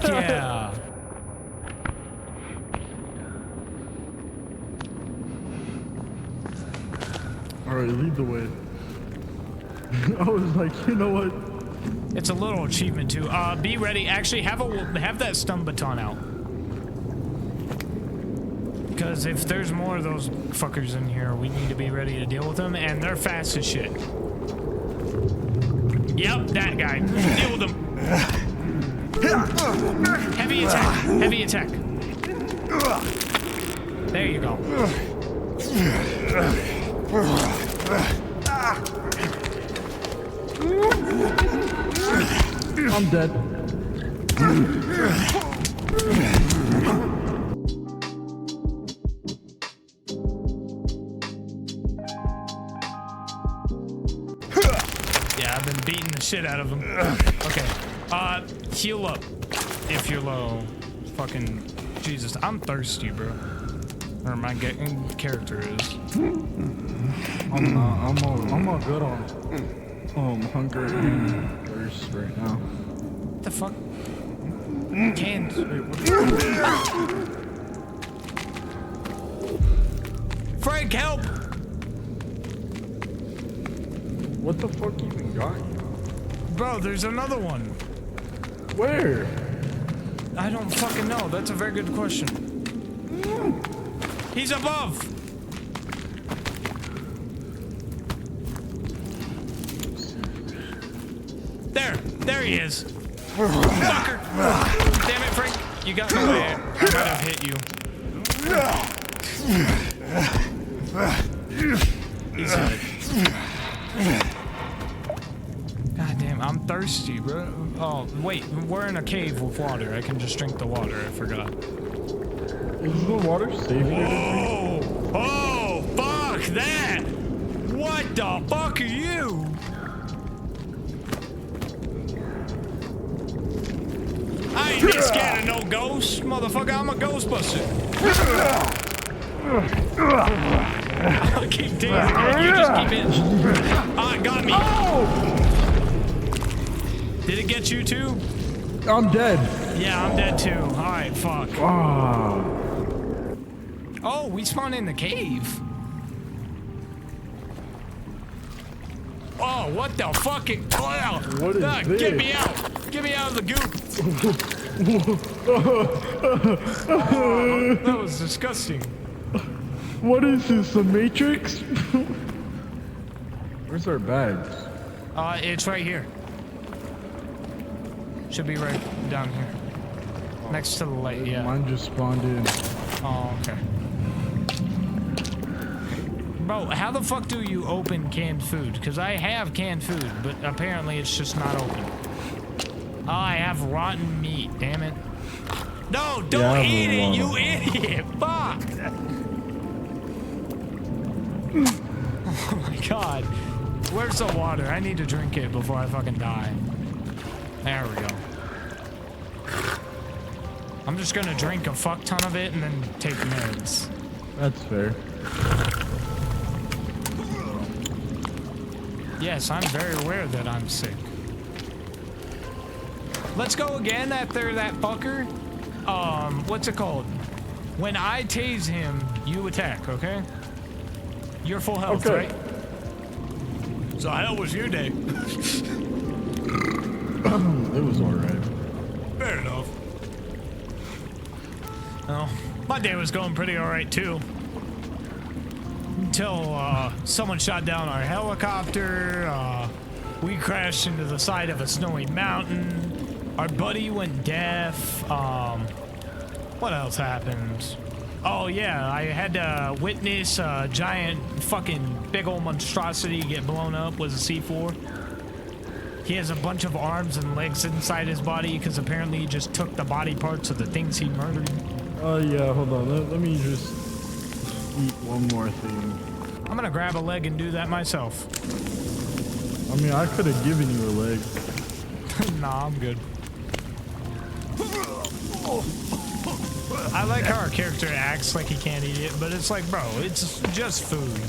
Fuck yeah. Alright, lead the way. I was like, you know what? It's a little achievement too. Be ready. Actually, have that stun baton out. Because if there's more of those fuckers in here, we need to be ready to deal with them, and they're fast as shit. Yep, that guy. Deal with him. Heavy attack. Heavy attack. There you go. I'm dead. Yeah, I've been beating the shit out of him. Okay. Heal up if you're low. Fucking Jesus, I'm thirsty, bro. Or my character is. I'm not. I'm all good on hunger and thirst right now. What the fuck? Cans. Frank, help! What the fuck even got you? Bro, there's another one. Where? I don't fucking know. That's a very good question. He's above. There he is. Fucker. Damn it, Frank. You got me there. I might have hit you. He's dead. God damn, I'm thirsty, bro. Oh, wait, we're in a cave with water. I can just drink the water. I forgot. Is the water safe here to drink? Oh, fuck that! What the fuck are you? I ain't been scared of no ghosts, motherfucker. I'm a ghostbuster. I'll keep tasing it. You just keep it. Ah, it got me. Oh! Did it get you too? I'm dead. Yeah, I'm dead too. Alright, fuck. Ah. Oh, we spawned in the cave. Oh, what the fucking... Oh, what is this? Get me out. Get me out of the goop. Oh, that was disgusting. What is this, the Matrix? Where's our bags? It's right here. Should be right down here. Next to the light, yeah. Mine just spawned in. Oh, okay. Bro, how the fuck do you open canned food? Because I have canned food, but apparently it's just not open. Oh, I have rotten meat, damn it. No, don't eat it, you idiot! Fuck! Oh my god. Where's the water? I need to drink it before I fucking die. There we go. I'm just gonna drink a fuck ton of it and then take meds. That's fair. Yes, I'm very aware that I'm sick. Let's go again after that fucker. What's it called? When I tase him, you attack, okay? You're full health, okay. right? So how was your day? It was alright. Fair enough. Well, my day was going pretty alright too. Until someone shot down our helicopter, we crashed into the side of a snowy mountain, our buddy went deaf, what else happened? Oh yeah, I had to witness a giant fucking big old monstrosity get blown up with a C4. He has a bunch of arms and legs inside his body because apparently he just took the body parts of the things he murdered. Oh yeah, hold on, let me just eat one more thing. I'm gonna grab a leg and do that myself. I mean, I could have given you a leg. Nah, I'm good. I like how our character acts like he can't eat it, but it's like, bro, it's just food.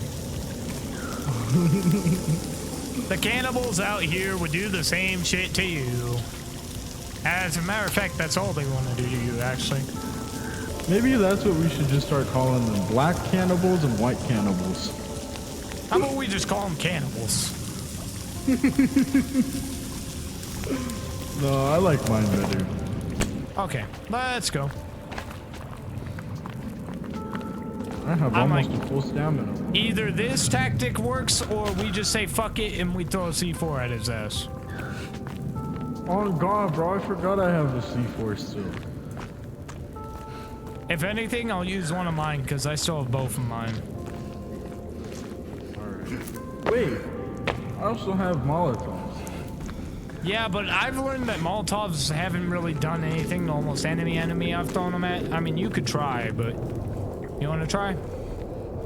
The cannibals out here would do the same shit to you. As a matter of fact, that's all they want to do to you, actually. Maybe that's what we should just start calling them. Black cannibals and white cannibals. How about we just call them cannibals? No, I like mine better. Okay, let's go. I have I'm almost like- a full stamina. Either this tactic works, or we just say fuck it and we throw a C4 at his ass. Oh god, bro, I forgot I have a C4 still. If anything, I'll use one of mine, because I still have both of mine. Alright. Wait, I also have Molotovs. Yeah, but I've learned that Molotovs haven't really done anything to almost any enemy I've thrown them at. I mean, you could try, but... You want to try?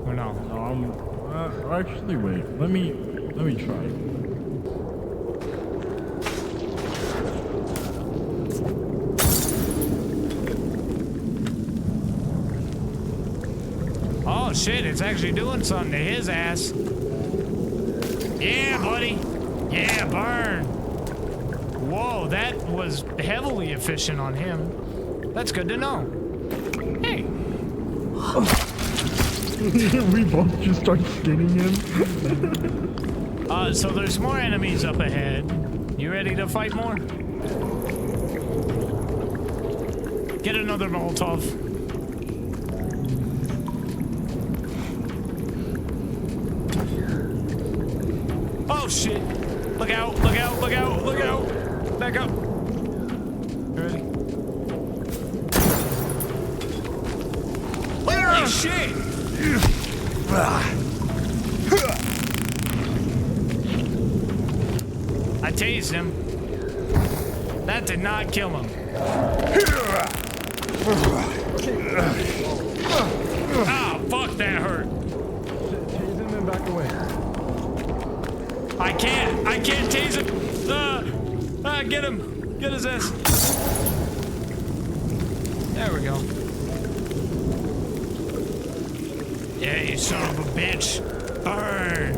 Or no? Actually, wait. Let me try. Oh shit, it's actually doing something to his ass. Yeah, buddy. Yeah, burn. Whoa, that was heavily efficient on him. That's good to know. Hey. We both just start skinning him. So there's more enemies up ahead. You ready to fight more? Get another Molotov. Oh shit! Look out! Look out! Look out! Look out! Back up! You ready? Holy shit! I tased him. That did not kill him. Ah, fuck, that hurt. Tase him and back away. I can't tase him. Get him. Get his ass. There we go. Yeah, you son of a bitch. Burn.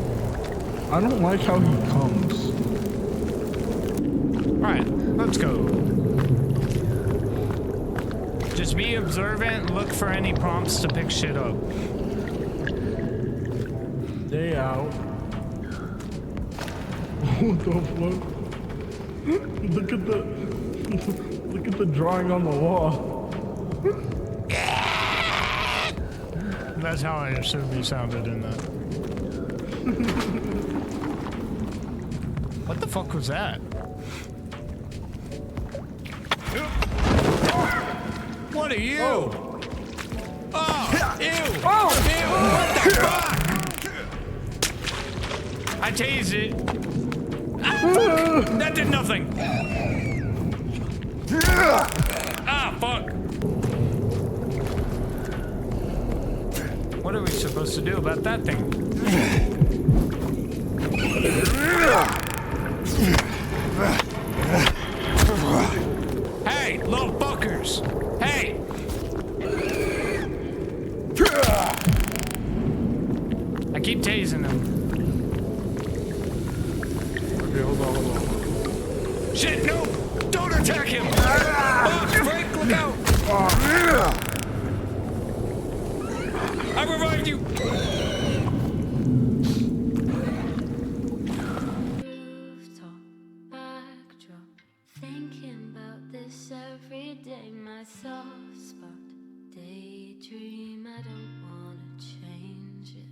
I don't like how he comes. Alright, let's go. Just be observant, look for any prompts to pick shit up. Stay out. What the fuck? Look at the drawing on the wall. That's how I assume you sounded in that. What the fuck was that? What are you? Oh, ew! Oh, ew! What the fuck? I tased it. Ah, fuck. That did nothing. Ah, fuck. What are we supposed to do about that thing? Hey, little fuckers! Hey! I keep tasing them. Okay, hold on. Shit, no! Don't attack him! Oh, Frank, look out! I revived you! Rooftop backdrop, thinking about this every day. My soft spot, daydream. I don't wanna change it.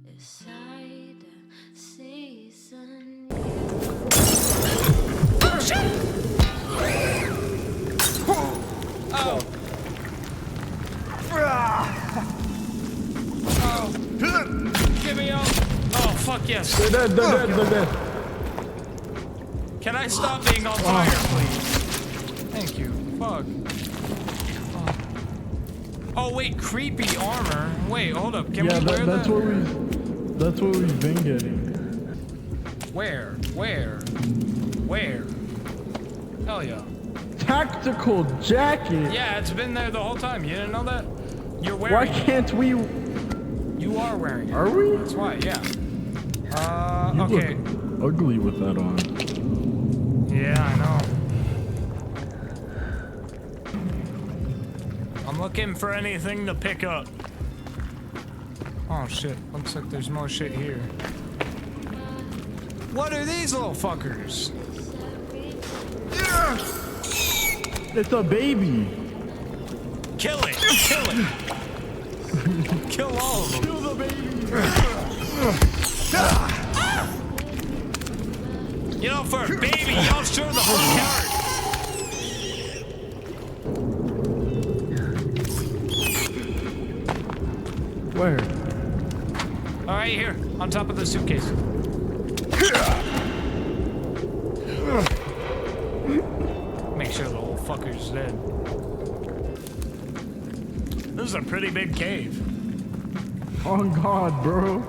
It's cider season. Oh, shit! Oh. Oh. Get me up! Oh, fuck yes. They're dead. Can I stop being on fire, please? Thank you. Fuck. Oh, wait, creepy armor. Wait, hold up. Can Yeah, we wear that's that? what we've been getting. Where? Hell yeah. Tactical jacket. Yeah, it's been there the whole time. You didn't know that? You're wearing Why it. can't we? You are wearing it. Are we? That's why, yeah. You Okay. look ugly with that on. Yeah, I know. looking for anything to pick up. Oh shit, looks like there's more shit here. What are these little fuckers? It's a baby. Kill it! Kill it! Kill all of them. Kill the baby. You know, for a baby, y'all sure the fuck hurt. Where? All right, here, on top of the suitcase. Make sure the whole fucker's dead. This is a pretty big cave. Oh God, bro.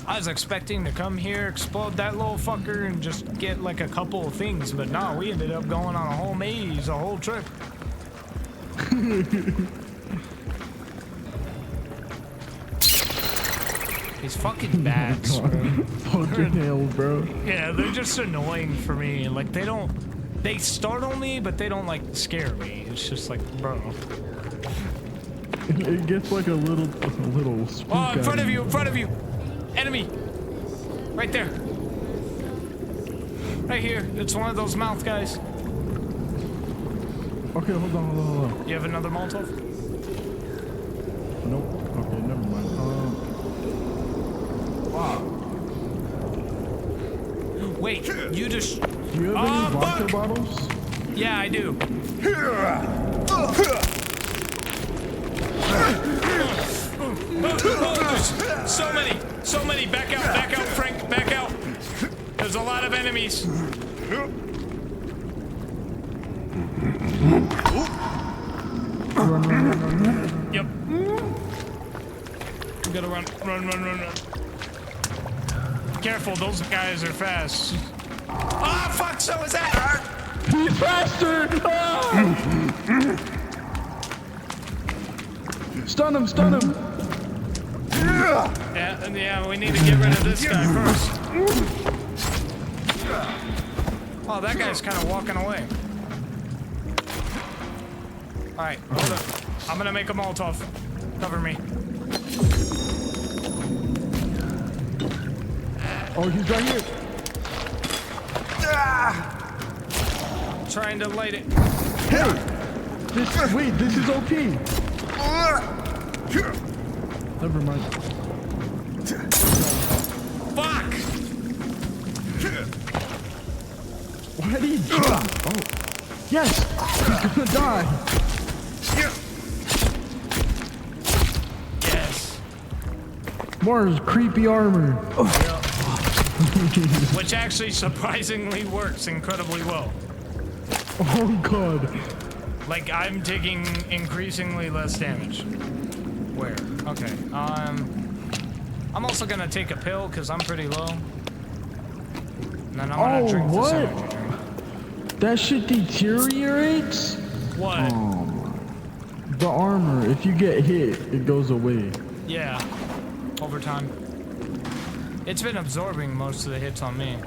I was expecting to come here, explode that little fucker, and just get like a couple of things, but no, we ended up going on a whole maze, a whole trip. These fucking bats, bro. Fucking hell, bro. Yeah, they're just annoying for me. Like, they startle me, but they don't, like, scare me. It's just like, bro. It gets like a little spook. Oh, in front out of you, in front of you! Enemy! Right there. Right here. It's one of those mouth guys. Okay, hold on. You have another Molotov? Nope. Okay, never mind. Wow. Wait, you just... Do you have any vodka fuck! bottles? Yeah, I do. So many. Back out, Frank, back out. There's a lot of enemies. Run. Yep. We gotta run. Careful, those guys are fast. Ah, fuck, so is that? He's faster! Ah! Stun him! Yeah, we need to get rid of this guy first. Oh, that guy's kind of walking away. Alright, hold up. I'm gonna make a Molotov. Cover me. Oh, he's right here. Trying to light it. Hey! This is OP. Never mind. Fuck! Why did he jump? Oh. Yes! He's gonna die. Yes. More creepy armor. Which actually surprisingly works incredibly well. Oh God. Like, I'm taking increasingly less damage. Where? Okay, I'm also gonna take a pill because I'm pretty low. And then I'm gonna drink this energy drink. That shit deteriorates? What? The armor, if you get hit, it goes away. Yeah, over time. It's been absorbing most of the hits on me.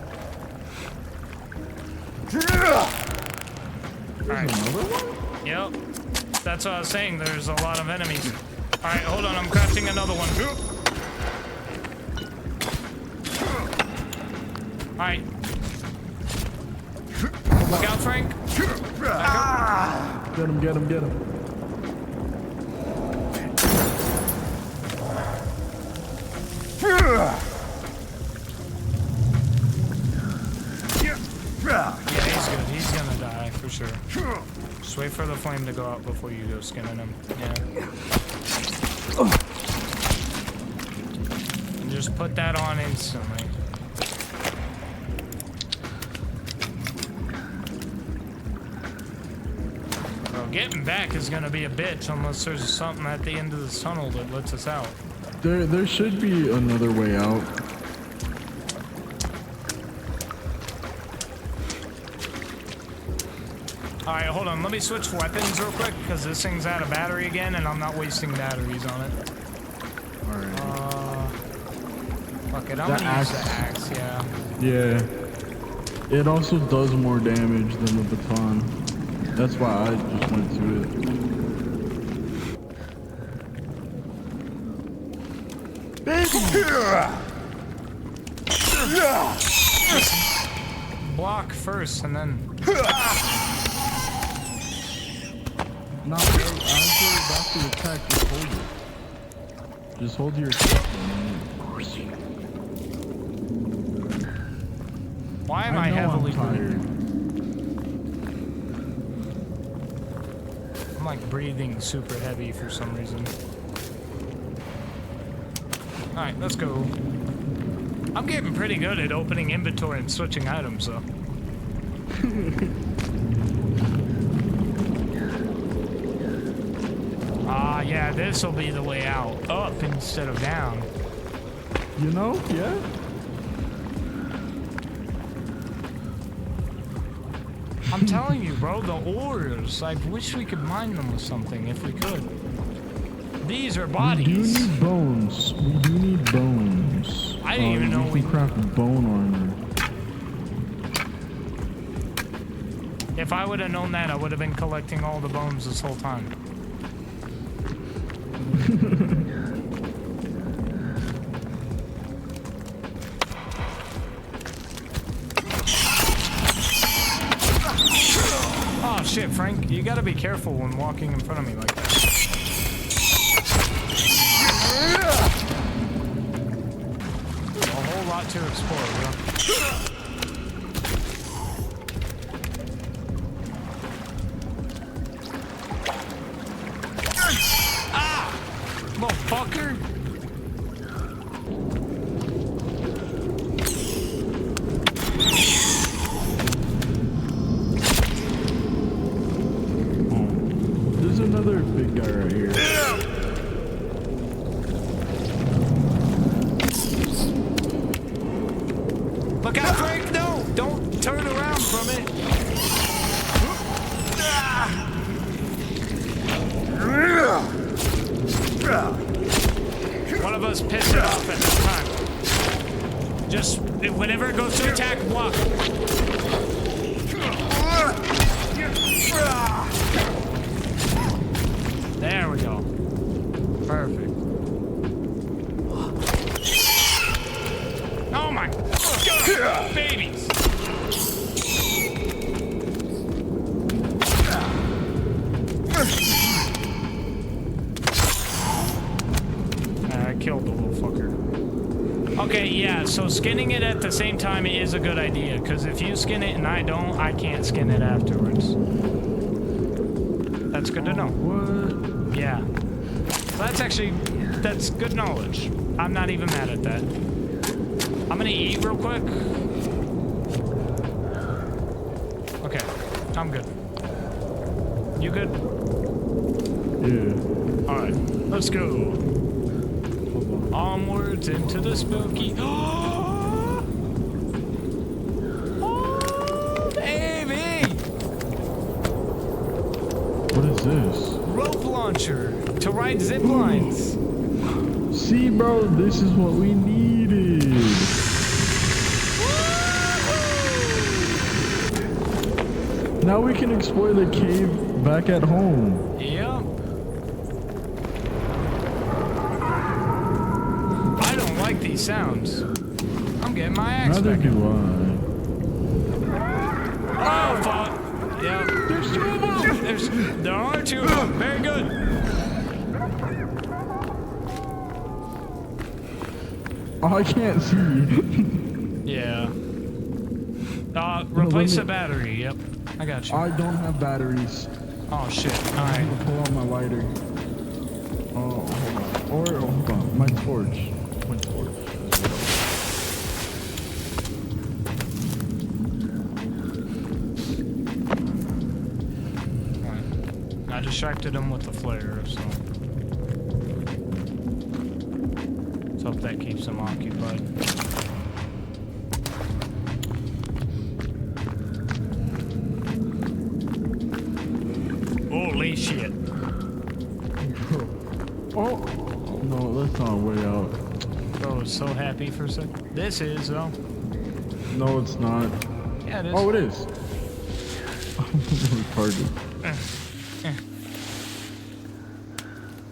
Alright. Another one? Yep. That's what I was saying, there's a lot of enemies. Alright, hold on, I'm crafting another one. Alright. Look out, Frank. Get him. Yeah, he's good. He's gonna die, for sure. Just wait for the flame to go out before you go skinning him. Yeah. And just put that on instantly. Well, getting back is gonna be a bitch unless there's something at the end of the tunnel that lets us out. There should be another way out. Alright, hold on. Let me switch weapons real quick, because this thing's out of battery again, and I'm not wasting batteries on it. Alright. Fuck it, I'm gonna use the axe, yeah. Yeah. It also does more damage than the baton. That's why I just went to it. Block first and then. No, as you're about to attack, just hold it. Just hold your attack. Why am I heavily tired? I'm like breathing super heavy for some reason. Alright, let's go. I'm getting pretty good at opening inventory and switching items, though. Yeah, this'll be the way out. Up instead of down. You know? Yeah. I'm telling you, bro, the ores. I wish we could mine them with something if we could. These are bodies. We do need bones. We do need bones. I didn't even know we can craft bone armor. If I would have known that, I would have been collecting all the bones this whole time. Oh shit, Frank, you gotta be careful when walking in front of me like that. A whole lot to explore, bro. Motherfucker! There's another big guy right here. Look out, Frank! No! Don't turn around from it! One of us pissed it off at this time. Just, whenever it goes to attack, block. There we go. Perfect. Oh my God! Babies! I killed the little fucker. Okay, yeah, so skinning it at the same time is a good idea, because if you skin it and I don't, I can't skin it afterwards. That's good to know. What? Yeah. That's good knowledge. I'm not even mad at that. I'm gonna eat real quick. Okay, I'm good. You good? Yeah. Alright, let's go. Onwards into the spooky. Oh, baby! What is this? Rope launcher to ride zip lines. See, bro, this is what we needed. Now we can explore the cave back at home. Yep. I don't like these sounds. I'm getting my axe Neither back. do Oh, fuck. Yep. There's two of them. There are two of them. Very good. Oh, I can't see. Yeah. Replace the battery. Yep. I got you. I don't have batteries. Oh, shit. I Alright. need to pull out my lighter. Oh, hold on. Hold on. My torch. My torch. Alright. I distracted him with the flare, so. Let's hope that keeps him occupied. Holy shit. Oh, no, that's not a way out. Bro was so happy for a second. This is, though. No, it's not. Yeah, it is. Oh, it is. Retarded.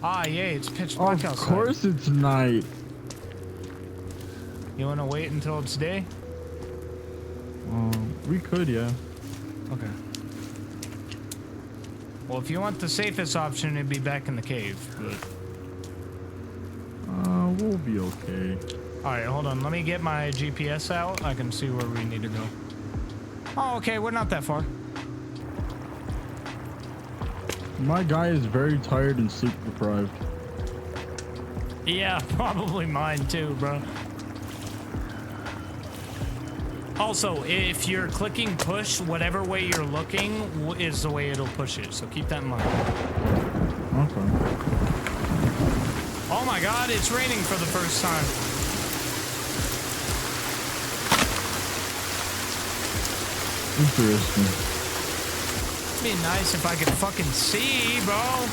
Ah, yay, it's pitch black Of outside. course it's night. You want to wait until it's day? We could, yeah. Okay. Well, if you want the safest option, it'd be back in the cave. But... we'll be okay. Alright, hold on. Let me get my GPS out. I can see where we need to go. Oh, okay. We're not that far. My guy is very tired and sleep deprived. Yeah, probably mine too, bro. Also, if you're clicking push, whatever way you're looking is the way it'll push it. So keep that in mind. Okay. Oh my god, it's raining for the first time. Interesting. It'd be nice if I could fucking see, bro.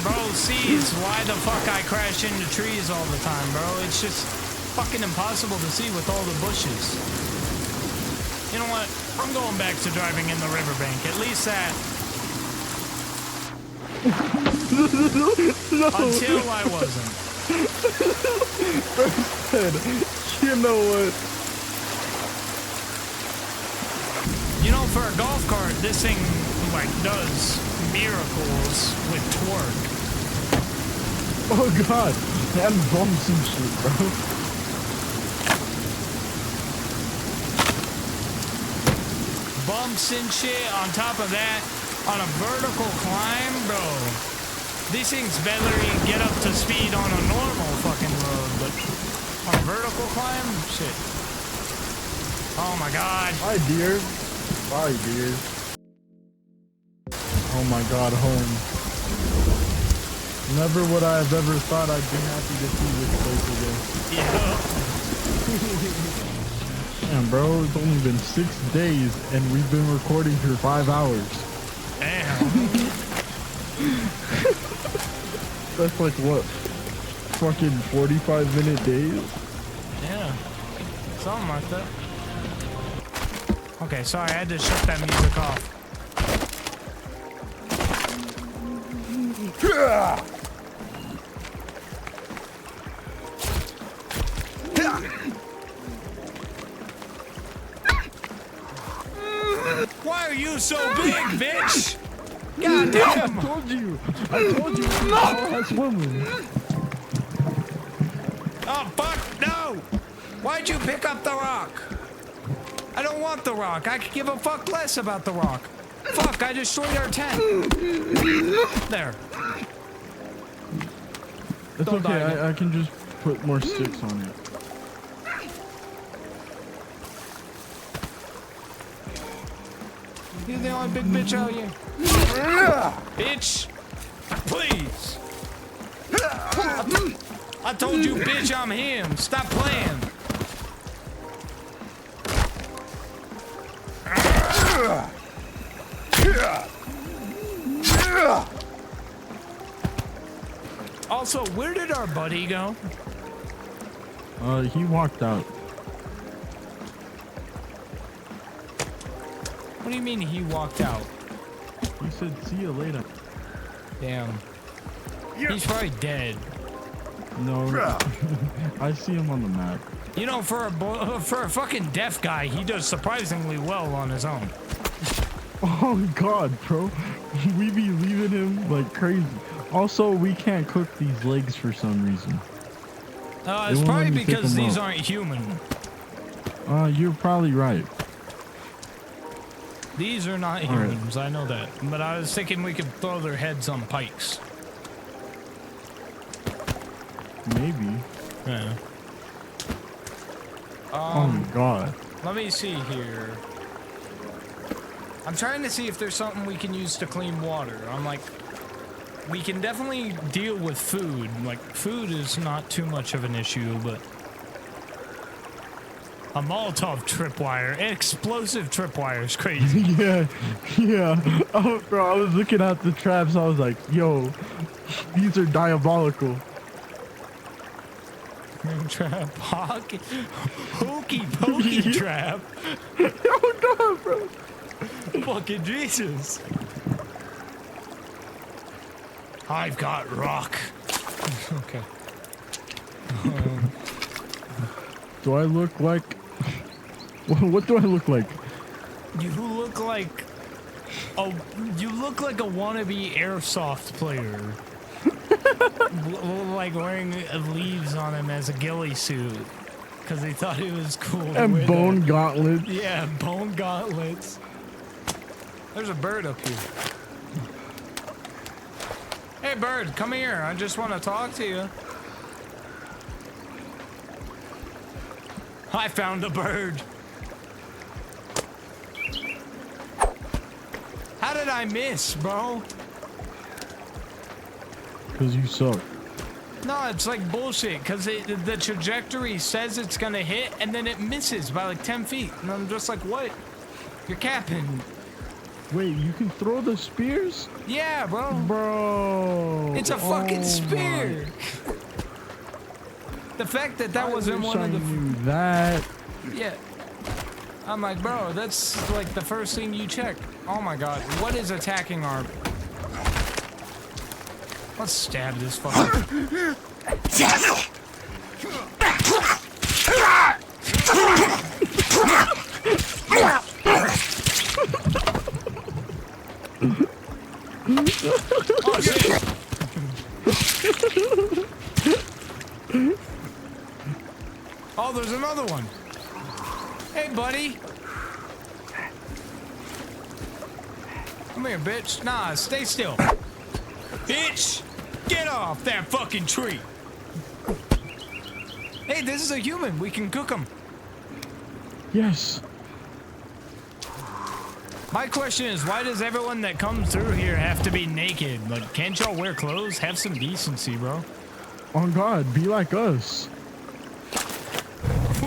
Bro, see is why the fuck I crash into trees all the time, bro. It's just fucking impossible to see with all the bushes. You know what? I'm going back to driving in the riverbank. At least that. No. Until I wasn't. You know what? You know, for a golf cart, this thing, like, does miracles with torque. Oh god, and bumps and shit, bro. Bumps and shit. On top of that, on a vertical climb, bro. These things barely get up to speed on a normal fucking road, but on a vertical climb, shit. Oh my god. Bye, dear. Bye, dear. Oh my god, home. Never would I have ever thought I'd be happy to see this place again. Yeah. Damn, bro, it's only been 6 days and we've been recording for 5 hours. Damn. That's like what? Fucking 45-minute days? Yeah. Something like that. Okay, sorry, I had to shut that music off. Why are you so big, bitch? God damn! I told you no! Swimming. Oh, fuck, no! Why'd you pick up the rock? I don't want the rock. I could give a fuck less about the rock. Fuck, I destroyed our tent. There. It's Don't die, okay, I can just put more sticks on it. You're the only big bitch out here. Bitch! Please! I told you, bitch, I'm him. Stop playing. Also, where did our buddy go? He walked out. What do you mean he walked out? He said, see you later. Damn. He's probably dead. No, I see him on the map. You know, for a fucking deaf guy, he does surprisingly well on his own. Oh god, bro. We be leaving him like crazy. Also, we can't cook these legs for some reason. It's probably because these aren't human. You're probably right. These are not humans, I know that. But I was thinking we could throw their heads on pikes. Maybe. Yeah. Oh my god. Let me see here. I'm trying to see if there's something we can use to clean water. I'm like, we can definitely deal with food. Like, food is not too much of an issue, but a Molotov tripwire, explosive tripwire is crazy. Yeah. Oh, bro, I was looking at the traps. I was like, yo, these are diabolical. Trap, hokey pokey trap. Oh god, bro. Fucking Jesus. I've got rock. Okay. Do I look like? What do I look like? You look like a wannabe airsoft player. Like wearing leaves on him as a ghillie suit because they thought it was cool. And bone gauntlets. Yeah, bone gauntlets. There's a bird up here. Hey bird, come here. I just want to talk to you. I found a bird. How did I miss, bro? Cause you suck. No, it's like bullshit, because the trajectory says it's gonna hit, and then it misses by like 10 feet. And I'm just like, what? You're capping. Wait, you can throw the spears? Yeah, bro. Bro. It's a fucking spear. The fact that that wasn't one of the... knew that. Yeah. I'm like, bro, that's like the first thing you check. Oh my god, what is attacking our... Let's stab this fucker. Oh shit! Oh, there's another one. Hey, buddy. Come here, bitch. Nah, stay still. Bitch! Get off that fucking tree! Hey, this is a human. We can cook him. Yes. My question is, why does everyone that comes through here have to be naked? Like, can't y'all wear clothes? Have some decency, bro. On God, be like us.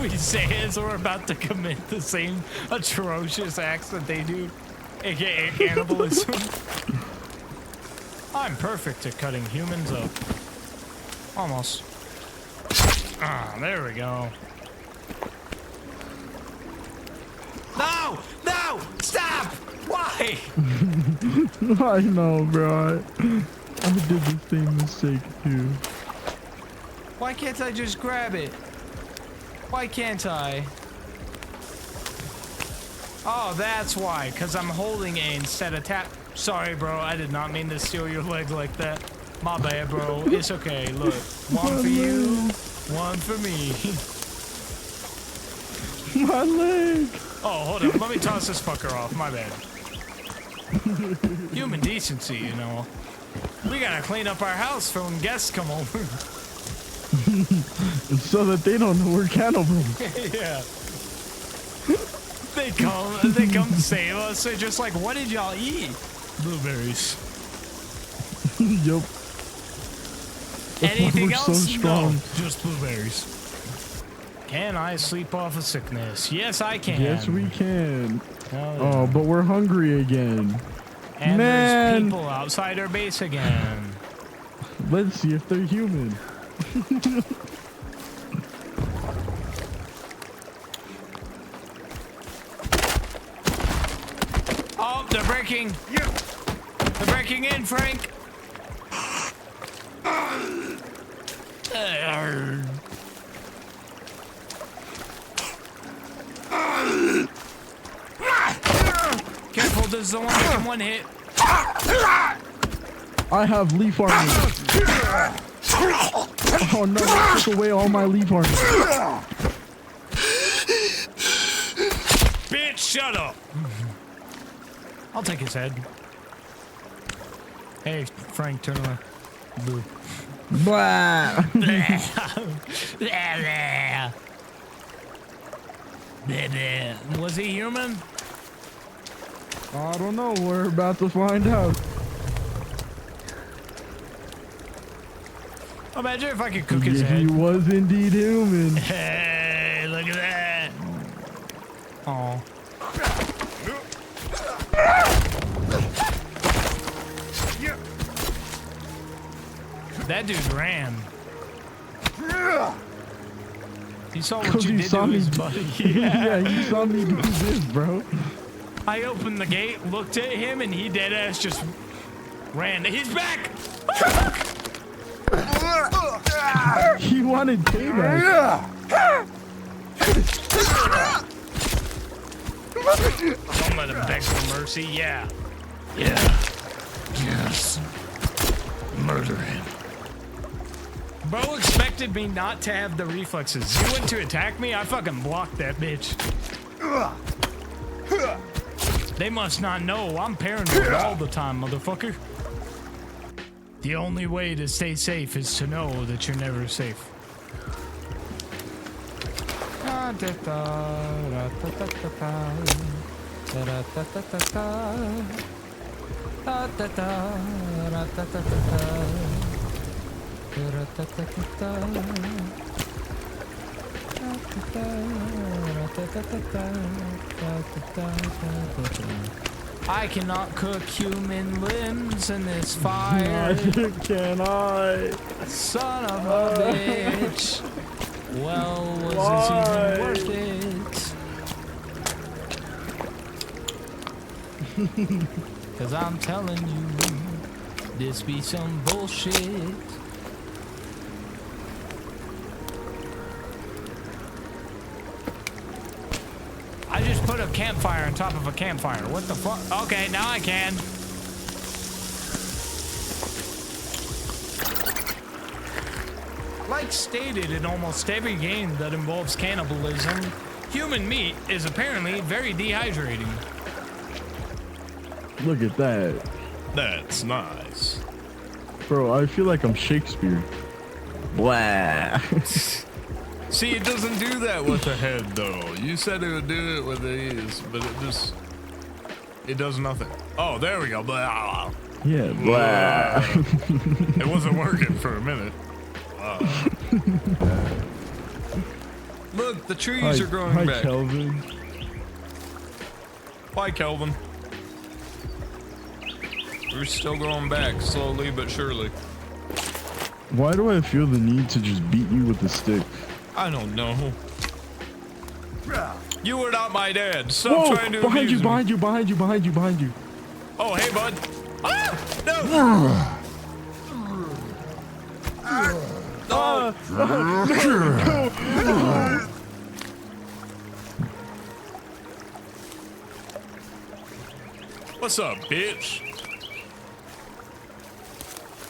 We say as we're about to commit the same atrocious acts that they do, aka cannibalism. I'm perfect at cutting humans up. Almost. Ah, there we go. No! No! Stop! Why? I know, bro. I did the same mistake too. Why can't I just grab it? Why can't I? Oh, that's why. Because I'm holding A instead of tap. Sorry, bro. I did not mean to steal your leg like that. My bad, bro. It's okay. Look. One for you, one for me. My leg. Oh, hold on. Let me toss this fucker off. My bad. Human decency, you know. We gotta clean up our house for when guests come over. So that they don't know we're cannibals. Yeah. They come to save us. They're just like, what did y'all eat? Blueberries. Yup. Anything we're else? so strong. No, just blueberries. Can I sleep off of sickness? Yes, I can. Yes, we can. Hell yeah. Oh, but we're hungry again. And Man. there's people outside our base again. Let's see if they're human. Oh, they're breaking. They're breaking in, Frank. Careful, this is the one that can one hit. I have leaf armor. Oh no, they took away all my leaf armor. Bitch, shut up. I'll take his head. Hey, Frank, turn around. Boo. Blah. Was he human? I don't know. We're about to find out. Imagine if I could cook his He head. was indeed human. Hey, look at that. Oh. That dude ran. He saw what 'Cause you he did saw to me his do- buddy. Yeah, you saw me do this, bro. I opened the gate, looked at him, and he dead ass just ran. He's back! He wanted payback. Don't let him beg for mercy. Yeah. Yeah. Yes. Murder him. Bro expected me not to have the reflexes. He went to attack me. I fucking blocked that bitch. They must not know I'm paranoid all the time, motherfucker. The only way to stay safe is to know that you're never safe. I cannot cook human limbs in this fire. Can I? Son of a bitch. Well, was this even worth it? Cause I'm telling you, this be some bullshit. I just put a campfire on top of a campfire. What the fuck? Okay, now I can. Like stated in almost every game that involves cannibalism, human meat is apparently very dehydrating. Look at that. That's nice. Bro, I feel like I'm Shakespeare. Blah. See, it doesn't do that with the head, though. You said it would do it with these, but it does nothing. Oh, there we go. Blah. Yeah, blah. It wasn't working for a minute. Look, the trees are growing hi, back. Kelvin. Bye, Kelvin. We're still growing back, slowly but surely. Why do I feel the need to just beat you with a stick? I don't know. You were not my dad. Stop Whoa, trying to behind you, abuse me. behind you, behind you, behind you, behind you. Oh, hey, bud. Ah! No! What's up, bitch?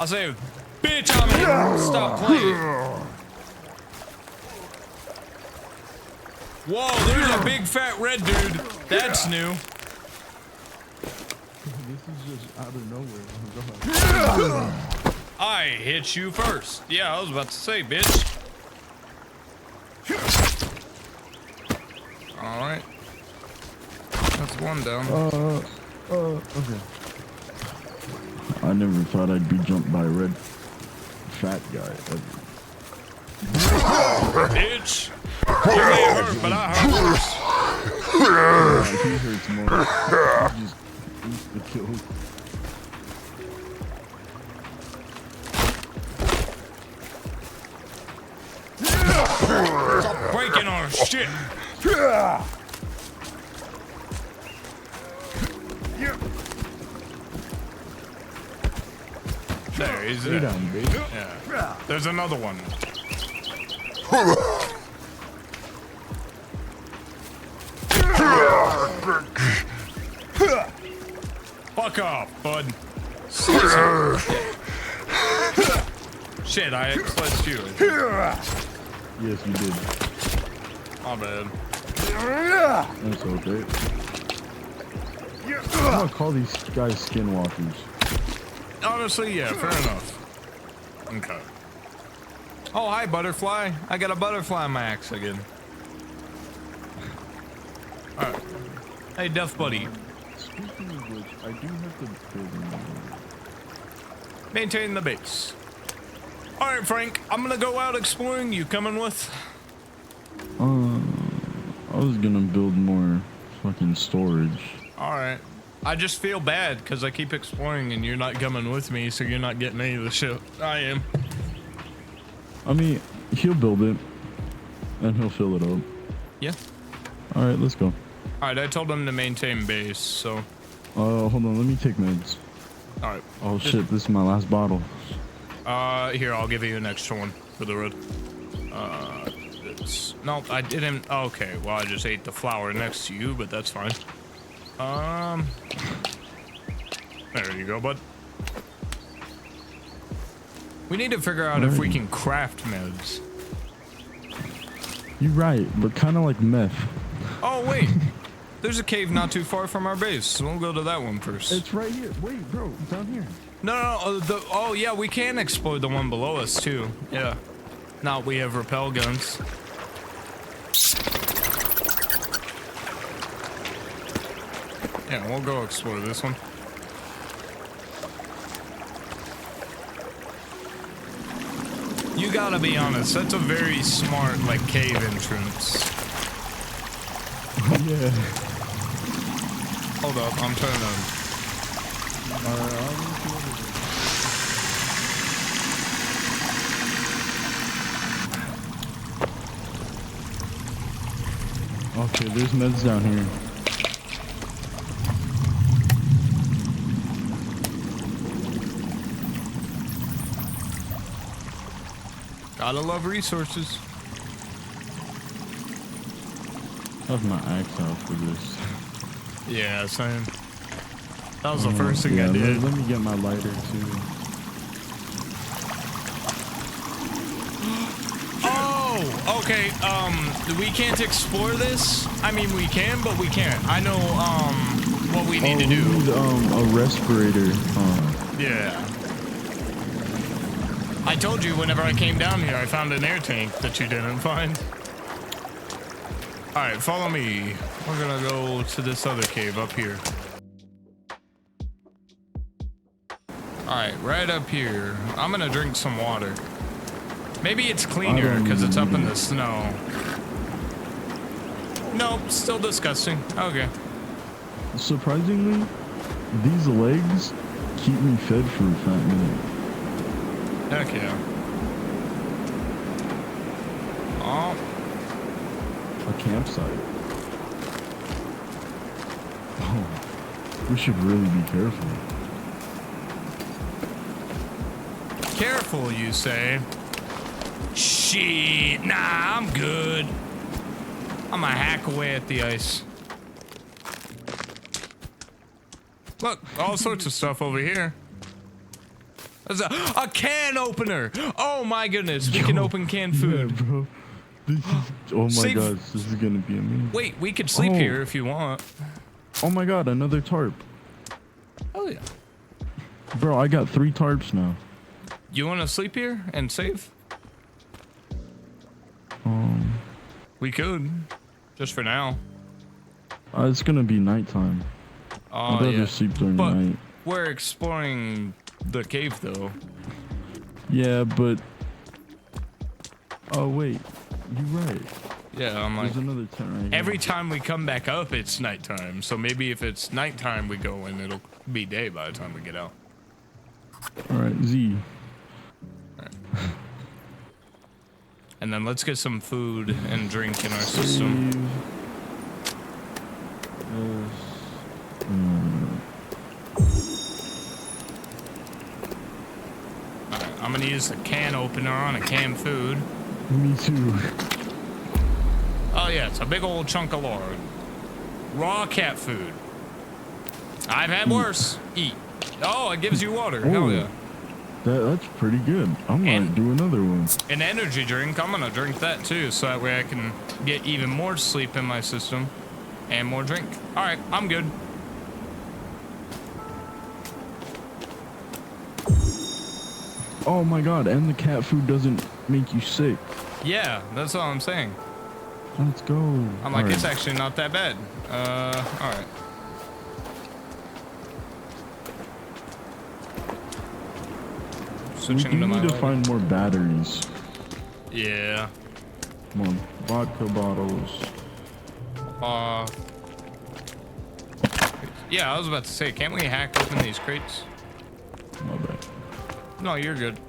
I say, bitch, I'm here. Stop playing. Whoa, there's a big fat red dude. That's new. This is just out of nowhere. I hit you first. Yeah, I was about to say, bitch. Alright. That's one down. Okay. I never thought I'd be jumped by a red fat guy ever. Bitch! You may hurt, but I hurt worse. He hurts more. He just eats the kill. Stop breaking our shit. There, he's Stay there. down, bitch. Yeah. There's another one. Fuck off, bud. Shit, I sliced you. Yes, you did. My bad. That's okay. I'm gonna call these guys skinwalkers. Honestly, yeah, fair enough. Okay. Oh, hi, butterfly. I got a butterfly in my axe again. Alright. Hey, Duff Buddy. Speaking of which, I do have to build another. Maintain the base. Alright, Frank. I'm gonna go out exploring. You coming with? I was gonna build more fucking storage. Alright. I just feel bad because I keep exploring and you're not coming with me, so you're not getting any of the shit. I am. I mean, he'll build it, and he'll fill it up. Yeah. All right, let's go. Alright, I told him to maintain base, so. Hold on, let me take meds. Alright. Oh shit, this is my last bottle. Here, I'll give you an extra one for the road. meds. Nope, I didn't. Okay, well, I just ate the flower next to you, but that's fine. There you go, bud. We need to figure out if we can craft meds. You're right, but kind of like meth. Oh, wait. There's a cave not too far from our base, so we'll go to that one first. It's right here. Wait, bro, down here. No, oh, yeah, we can explode the one below us, too. Yeah. Now we have rappel guns. Yeah, we'll go explore this one. You gotta be honest, that's a very smart, like, cave entrance. Yeah. Hold up, I'm trying to... Okay, there's meds down here. Gotta love resources. I have my axe out for this. Yeah, same. That was the first thing yeah, I did. Let me get my lighter too. Oh, okay. We can't explore this. I mean, we can, but we can't. I know, what we need to do. We need, a respirator. Yeah. I told you whenever I came down here, I found an air tank that you didn't find. All right, follow me. We're gonna go to this other cave up here. All right, right up here. I'm gonna drink some water. Maybe it's cleaner because it's up in the snow. Nope, still disgusting. Okay. Surprisingly, these legs keep me fed for a fat minute. Heck yeah. Oh. A campsite. Oh, we should really be careful. Careful, you say? Shit, nah, I'm good. I'm gonna hack away at the ice. Look, all sorts of stuff over here. There's a can opener. Oh my goodness, we can open canned food. Yeah, bro. Oh my Sleep. gosh, this is gonna be amazing. Wait, we could sleep here if you want. Oh my god, another tarp. Oh yeah. Bro, I got 3 tarps now. You want to sleep here and save? We could, just for now. It's gonna be nighttime. Oh I'd rather yeah. sleep during But the night. we're exploring the cave though. Yeah, but... Oh wait, you're right. Yeah, I'm like, There's another tent right here. every time we come back up, it's nighttime. So maybe if it's nighttime we go in, it'll be day by the time we get out. Alright, Z. And then let's get some food and drink in our system. Alright, I'm gonna use the can opener on a canned food. Me too. Oh yeah, it's a big old chunk of lard. Raw cat food. I've had worse. Eat. Oh, it gives you water. Hell yeah. That's pretty good. I might do another one. An energy drink. I'm gonna drink that too, so that way I can get even more sleep in my system and more drink. All right, I'm good. Oh my god, and the cat food doesn't make you sick. Yeah, that's all I'm saying. Let's go. I'm like, it's actually not that bad. All right. We do need to find more batteries. Yeah. More vodka bottles. Yeah, I was about to say, can't we hack open these crates? My bad. No, you're good.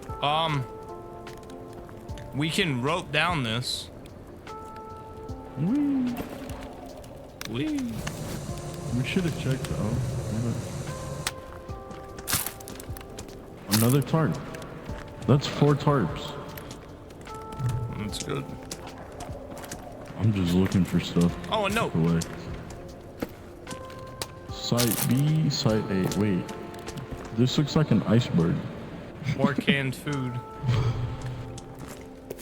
We can rope down this. Whee. Whee. We should have checked out. Another tarp. That's 4 tarps. That's good. I'm just looking for stuff. Oh, a note. Collect. Site B, Site A. Wait, this looks like an iceberg. More canned food.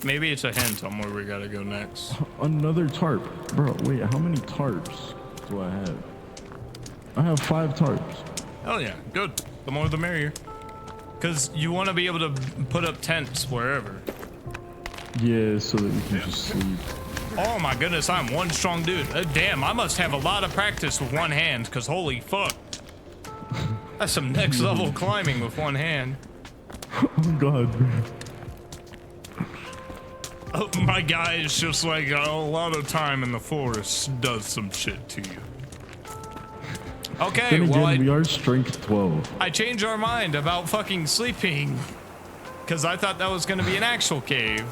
Maybe it's a hint on where we gotta go next. Another tarp. Bro, wait, how many tarps do I have? I have 5 tarps. Oh yeah, good. The more the merrier. Because you want to be able to put up tents wherever. Yeah, so that we can just sleep. Oh my goodness, I'm one strong dude. Damn, I must have a lot of practice with one hand, because holy fuck. That's some next level climbing with one hand. Oh god, bro. Oh, my guy is just like a lot of time in the forest does some shit to you. Okay, Then again, well, we are strength 12. I changed our mind about fucking sleeping because I thought that was going to be an actual cave.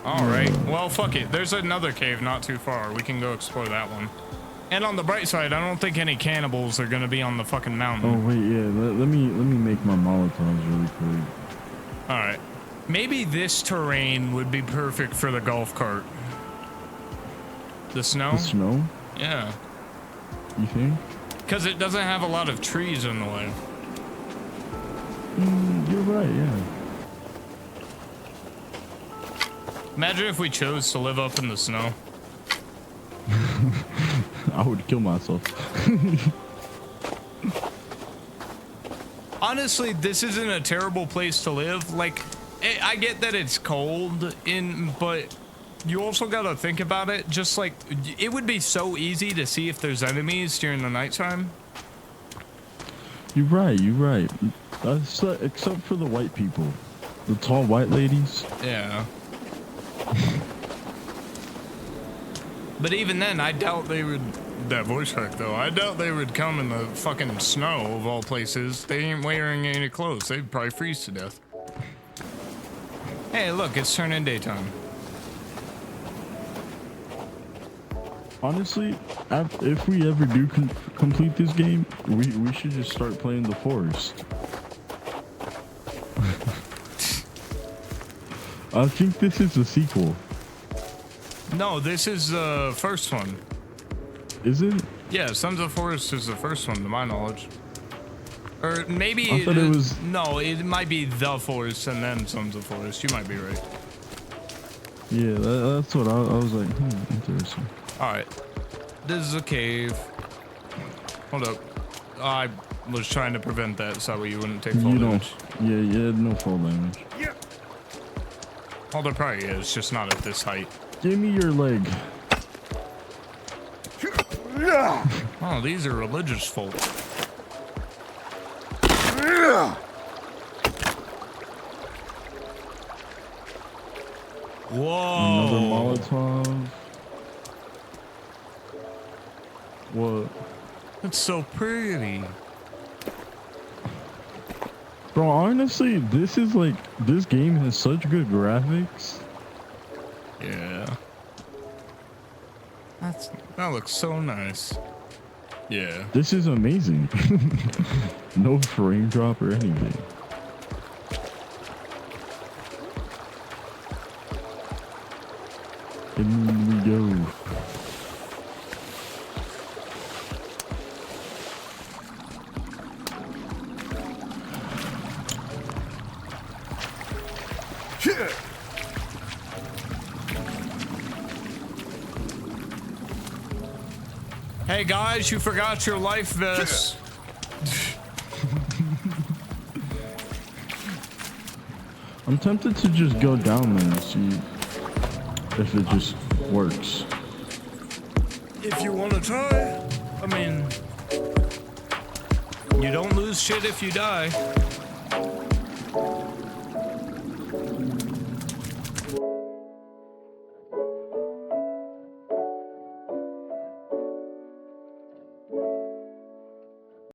All right, well, fuck it. There's another cave not too far. We can go explore that one. And on the bright side, I don't think any cannibals are going to be on the fucking mountain. Oh wait, yeah. Let me make my Molotovs really quick. All right. Maybe this terrain would be perfect for the golf cart. The snow? The snow? Yeah. You think? Because it doesn't have a lot of trees in the way. You're right, yeah. Imagine if we chose to live up in the snow. I would kill myself. Honestly, this isn't a terrible place to live. Like, I get that it's cold, but you also gotta think about it. Just like, it would be so easy to see if there's enemies during the nighttime. You're right. Except for the white people. The tall white ladies. Yeah. But even then, I doubt they would... That voice crack, though. I doubt they would come in the fucking snow, of all places. They ain't wearing any clothes. They'd probably freeze to death. Hey, look, it's turning daytime. Honestly, if we ever do complete this game, we should just start playing the forest. I think this is the sequel. No, this is the first one. Is it? Yeah, Sons of Forest is the first one, to my knowledge. Or maybe I thought it was... No, it might be The Forest and then Sons of Forest. You might be right. Yeah, that's what I was like, interesting. Alright. This is a cave. Hold up. I was trying to prevent that so you wouldn't take fall damage. Yeah, no fall damage. Yeah. Well, there probably is, just not at this height. Give me your leg. Oh, these are religious folk. Whoa. Another Molotov. What? It's so pretty. Bro, honestly, this game has such good graphics. Yeah. That looks so nice. Yeah. This is amazing. No frame drop or anything. In we go. Hey guys, you forgot your life vest. I'm tempted to just go down there and see if it just works. If you want to try, I mean, you don't lose shit if you die.